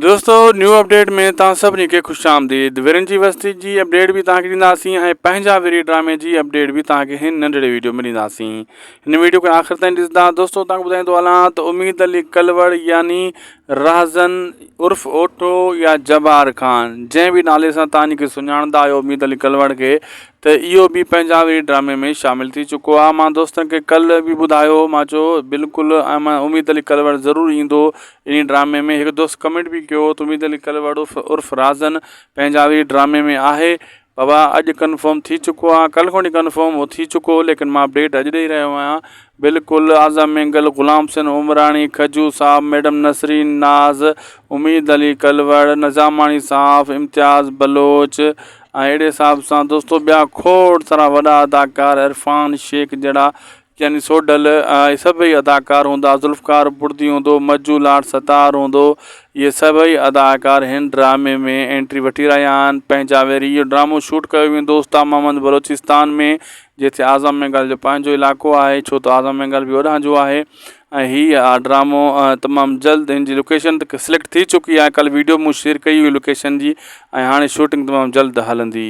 दोस्तों new update में तव्हां सभिनी खे ख़ुशि आमदीद। वीरन जी बस्ती जी अपडेट भी तव्हांखे ॾींदासीं ऐं पंहिंजा वीरी ड्रामे जी अपडेट भी तव्हांखे हिन नंढड़े वीडियो में ॾींदासीं। हिन वीडियो खे आख़िर ताईं ॾिसंदा। दोस्तों तव्हांखे ॿुधाईंदो हलां त उम्मीद अली कलवड़ यानी राज़न उर्फ़ ओटो या जबार ख़ान जंहिं बि नाले सां तव्हां इनखे सुञाणंदा आहियो उम्मीद अली कलवड़ खे, त इहो बि पंहिंजा वीरी ड्रामे में शामिल थी चुको आहे। मां दोस्तनि खे कल्ह बि ॿुधायो, मां चयो बिल्कुलु मां उम्मीद अली कलवड़ ज़रूरु ईंदो इन ड्रामे में। हिकु दोस्त कमेंट बि कयो त उम्मीद अली कलवड़ उर्फ़ राज़न पंहिंजा वीरी ड्रामे में आहे। बाबा अॼु कन्फर्म थी चुको आहे, कल्ह खों कन्फर्म हो थी चुको हो, लेकिन मां अपडेट अॼु ॾेई रहियो आहियां। बिल्कुलु आज़म मेंगल, ग़ुलाम हुसैन उमरानी, खजू साहब, मैडम नसरीन नाज़, उम्मीद अली कलवड़, नज़ामानी साहब, इम्तियाज़ बलोच ऐं अहिड़े हिसाब सां दोस्तों ॿिया खोड़ सारा वॾा अदाकार, इरफान शेख जहिड़ा यानी सोडल सभई अदाकार हूंदा, ज़ुल्फ़कार बुर्दी हूंदो, मज्जू लाड सतार हूंदो, इहे सभई अदाकार हिन ड्रामे में एंट्री वठी रहिया आहिनि पंहिंजा वेरी। इहो ड्रामो शूट कयो वेंदो उस्ताद मोहम्मद बलोचिस्तान में, जिथे आज़म मेंगल जो पंहिंजो इलाइक़ो आहे, छो त आज़म मेंगल बि होॾां जो आहे। ऐं हीअ ड्रामो तमामु जल्द हिन जी लोकेशन त सिलेक्ट थी चुकी आहे। कल्ह वीडियो मूं शेयर कई हुई लोकेशन जी, ऐं हाणे शूटिंग तमामु जल्द हलंदी।